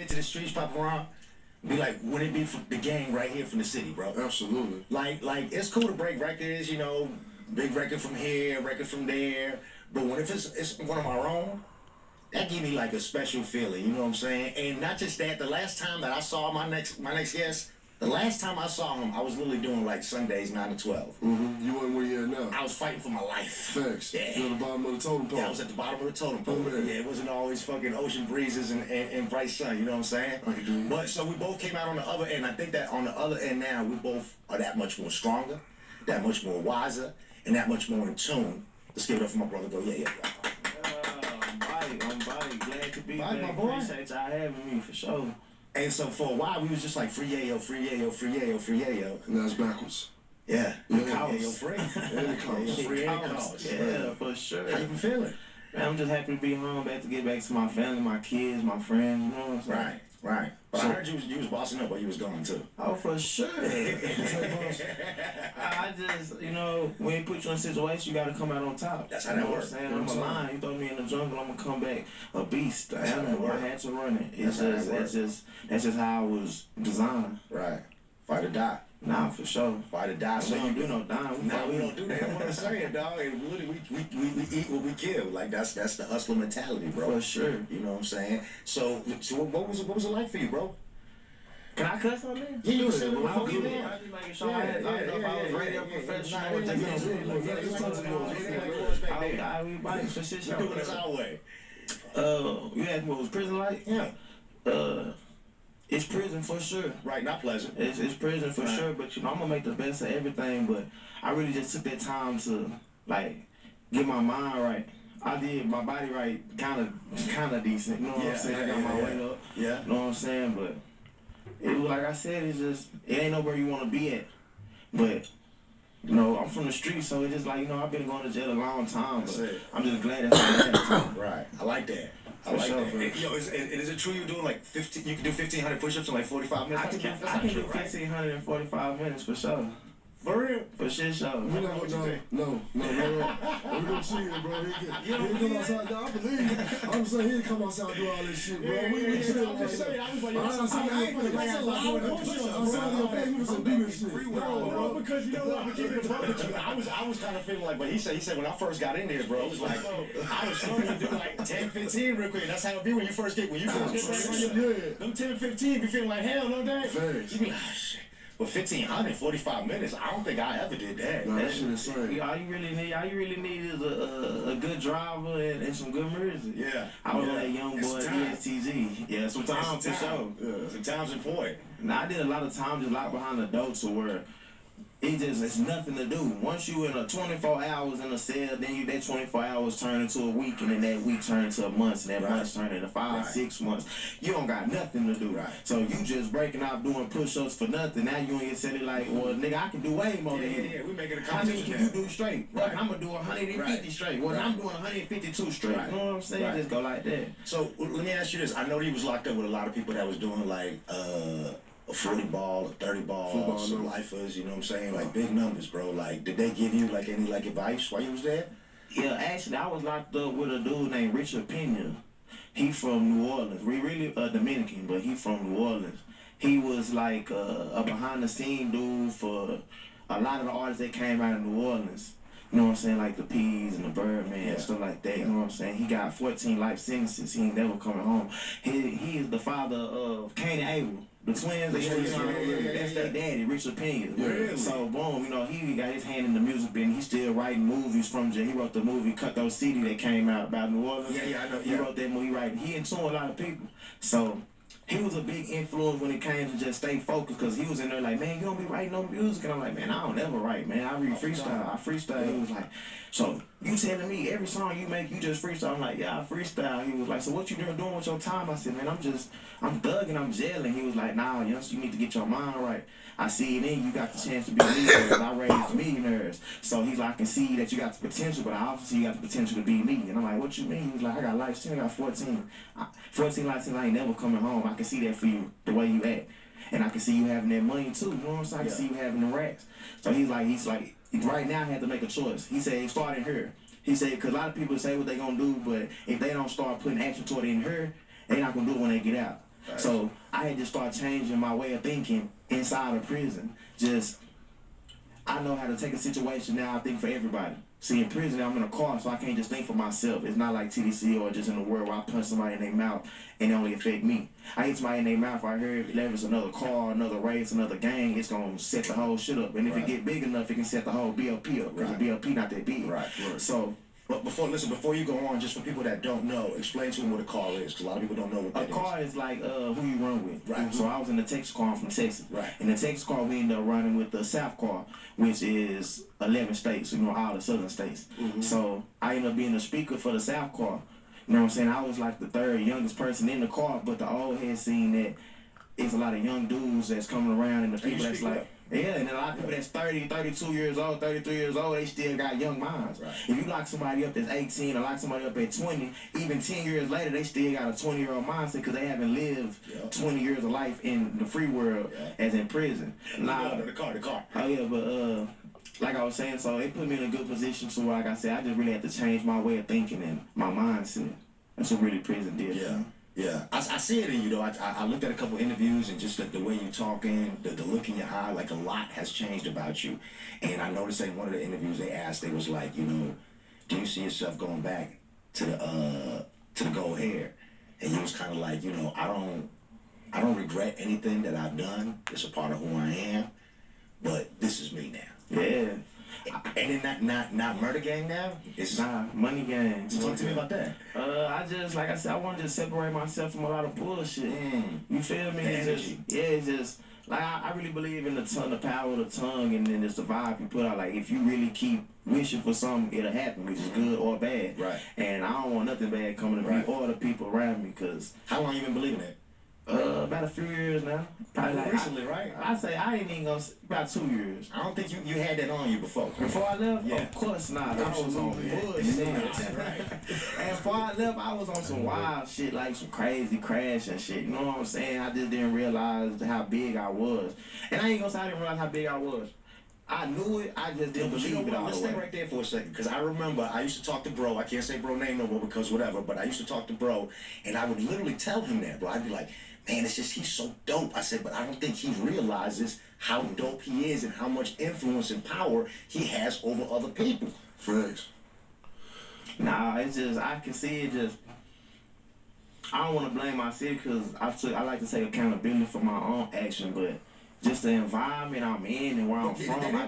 into the streets, pop around, be like, would it be for the gang right here from the city, bro? Absolutely. Like it's cool to break records, you know, big record from here, record from there. But when if it's one of our own, that give me like a special feeling, you know what I'm saying? And not just that, the last time that I saw my next guest, the last time I saw him, I was literally doing like Sundays 9 to 12. Mm-hmm. You wasn't where you at now. I was fighting for my life. Thanks. Yeah. You're at the bottom of the totem pole. Yeah, I was at the bottom of the totem pole. Oh, yeah, it wasn't always fucking ocean breezes and bright sun, you know what I'm saying? But so we both came out on the other end. I think that on the other end now, we both are that much more stronger, that much more wiser, and that much more in tune. Let's give it up for my brother. Go, yeah. I'm glad to be back. My boy. Appreciate y'all having me for sure. And so for a while we was just like free yayo, free yayo, free yayo, free yayo. And that's backwards. Yeah. Yayo free. And it costs. Free and it costs. Yeah, for sure. How you been feeling? Man, I'm just happy to be home, back to get back to my family, my kids, my friends, you know what I'm saying? Right. But I heard you was bossing up while you was gone too. Oh, for sure. I just, you know, when you put you in a situation, you got to come out on top. That's how that works. I'm a lion. You throw me in the jungle, I'm gonna come back a beast. I had to run it. That's just how I was designed. Right. Fight or die. Nah, for sure. Fight or die. So you do no dying. Nah, we don't do that. I want to say it, dog. And really, we eat what we kill. Like that's the hustler mentality, bro. For sure. You know what I'm saying? So what was it like for you, bro? Can I cuss on there? Yeah, you said it before before you there. I be making sure I was radio professional. We doing this our way. You asked me what was prison like? Yeah. It's prison for sure. Right, not pleasant. It's prison for sure, but you know, I'm gonna make the best of everything, but I really just took that time to like get my mind right. I did my body right, kinda decent, you know what I'm saying? I got my weight up. Yeah. You know what I'm saying? But it was like I said, it ain't nowhere you wanna be at. But you know, I'm from the street, so it's just like, you know, I've been going to jail a long time, but I'm just glad that's right. I like that. I like that. Yo, is it true you're doing like 15? You can do 1,500 push-ups in like 45 minutes. I can do 1,500 in 45 minutes for sure. For real? For shit show. No. We're gonna see it, bro. He come outside. I believe you. I'm saying he come outside and do all this shit, bro. We chill. I'm just saying, I was like, bro, because you know what? I'm keeping it up with you. I was kind of feeling like, but he said when I first got in there, bro, it was like I was trying to do like 10, 15 real quick. That's how it be when you first get back on your them 10, 15, be feeling like hell, no day. You be like, oh, shit. But 1,500, 45 minutes, I don't think I ever did that. No, that shit is insane. All you really need is a good driver and some good music. Yeah. I was that young boy ESTG. Yeah, sometimes for sure. Yeah. Sometimes important. Now I did a lot of times just locked behind the door to where it's nothing to do. Once you in a 24 hours in a cell, then that 24 hours turn into a week, and then that week turn into a month, and that month turn into 5, 6 months. You don't got nothing to do. So you just breaking out doing push-ups for nothing. Now you ain't silly like, well, nigga, I can do way more than you. Yeah, we making a How many can you do straight? Well, I'm gonna do 150 straight. Well, I'm doing 152 straight. You know what I'm saying? Just go like that. So let me ask you this. I know he was locked up with a lot of people that was doing like a 40 ball, a 30 ball, some lifers, you know what I'm saying? Like big numbers, bro. Like, did they give you like any like advice while you was there? Yeah, actually, I was locked up with a dude named Richard Pena. He from New Orleans. We really Dominican, but he from New Orleans. He was like a behind the scene dude for a lot of the artists that came out of New Orleans. You know what I'm saying? Like the Peas and the Birdman and stuff like that. You know what I'm saying? He got 14 life sentences. He ain't never coming home. He is the father of Cain and Abel. The twins, that's their daddy, Richard Pena. Really? So, boom, you know, he got his hand in the music business. He's still writing movies from jail. He wrote the movie Cutthroat City that came out about New Orleans. Yeah, I know. He wrote that movie, he in tune with a lot of people. So, he was a big influence when it came to just stay focused, because he was in there like, man, you don't be writing no music. And I'm like, man, I don't ever write, man. I read freestyle. I freestyle. He was like, so you telling me every song you make, you just freestyle? I'm like, yeah, I freestyle. He was like, so what you doing with your time? I said, man, I'm thugging, I'm gelling. He was like, nah, youngster, you need to get your mind right. I see it in you got the chance to be a leader, because I raised millionaires. So he's like, I can see that you got the potential, but I also see you got the potential to be me. And I'm like, what you mean? He was like, I got life sentence, I got 14 life sentence, I ain't never coming home. I can see that for you, the way you act. And I can see you having that money too, you know what I'm saying? I can see you having the racks. So he's like, right now I had to make a choice. He said, start in here. He said, because a lot of people say what they gonna do, but if they don't start putting action toward it in here, they're not gonna do it when they get out. So I had to start changing my way of thinking inside of prison. Just, I know how to take a situation now, I think for everybody. See, in prison, I'm in a car, so I can't just think for myself. It's not like TDC or just in the world where I punch somebody in their mouth and it only affect me. I hit somebody in their mouth, I heard if it's another car, another race, another gang, it's going to set the whole shit up. And if it get big enough, it can set the whole BLP up, because the BLP not that big. Right. So, but before you go on, just for people that don't know, explain to them what a car is, because a lot of people don't know what that is. A car is like who you run with. Right. So I was in the Texas car, I'm from Texas. Right. In the Texas car, we ended up running with the South car, which is 11 states, all the southern states. So I ended up being the speaker for the South car. You know what I'm saying? I was like the third youngest person in the car, but the old head seen that it's a lot of young dudes that's coming around and the people that's like, yeah, and a lot of people that's 30, 32 years old, 33 years old, they still got young minds. Right. If you lock somebody up that's 18 or lock somebody up at 20, even 10 years later, they still got a 20-year-old mindset because they haven't lived 20 years of life in the free world as in prison. Now, the car. Oh, yeah, but like I was saying, so it put me in a good position. So like I said, I just really had to change my way of thinking and my mindset. That's what really prison did. Yeah, I see it in you though. I looked at a couple interviews and just the way you're talking, the look in your eye, like a lot has changed about you. And I noticed in one of the interviews they asked, they was like, do you see yourself going back to the gold hair? And you was kind of like, I don't regret anything that I've done. It's a part of who I am, but this is me now. Yeah. And then not murder gang now? It's money gang. Talk to me about that. I just, like I said, I wanted to separate myself from a lot of bullshit. You feel me? It's just, like, I really believe in the power of the tongue, and then it's the vibe you put out. Like, if you really keep wishing for something, it'll happen, which is good or bad. Right. And I don't want nothing bad coming to me or the people around me, because... How long you been believing it? About a few years now. Probably like, recently, right? I say I ain't even gonna about 2 years. I don't think you had that on you before. Before I left, yeah. Of course not. I was on bullshit. Right. And before I left, I was on some wild shit, like some crazy crash and shit. You know what I'm saying? I just didn't realize how big I was. And I ain't gonna say I didn't realize how big I was. I knew it, I just didn't believe it all Let's the way. stay right there for a second, because I remember I used to talk to bro. I can't say bro name no more because whatever, but I used to talk to bro, and I would literally tell him that, bro. I'd be like, man, it's just he's so dope. I said, but I don't think he realizes how dope he is and how much influence and power he has over other people. Facts. Nah, it's just, I can see it just, I don't want to blame my city because I like to take accountability for my own action, but just the environment I'm in and where I'm from, I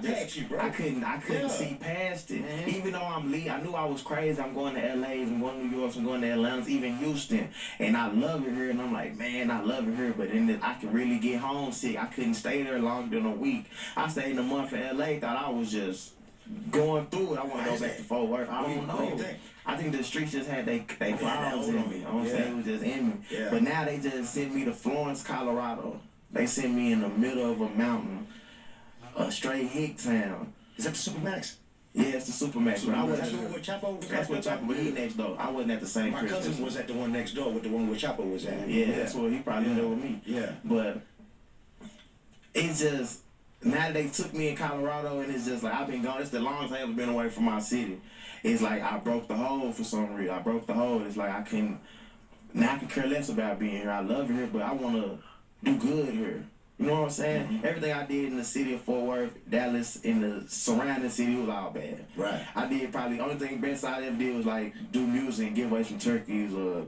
couldn't see past it. Even though I knew I was crazy. I'm going to LA, I'm going to New York, I'm going to Atlanta, even Houston, and I love it here. And I'm like, man, I love it here. But then I could really get homesick. I couldn't stay there longer than a week. I stayed in a month in LA. Thought I was just going through it. I want to go back to Fort Worth. I don't know. I think the streets just had they clouds in me. You know what I'm saying? It was just in me. Yeah. But now they just sent me to Florence, Colorado. They sent me in the middle of a mountain, a straight hick town. Is that the Supermax? Yeah, it's the Supermax. But I wasn't. Where Chapo was? That's where Chapo, but he next door. I wasn't at the same My cousin was at the one next door with the one where Chapo was at. Yeah, that's where he probably there with me. Yeah. But it's just, now that they took me in Colorado, and it's just like, I've been gone. It's the longest I ever been away from my city. It's like I broke the hold for some reason. I broke the hold. It's like I can care less about being here. I love it here, but I want to do good here. You know what I'm saying? Everything I did in the city of Fort Worth, Dallas, in the surrounding city was all bad. Right. I did probably, the only thing best I ever did was like do music and give away some turkeys or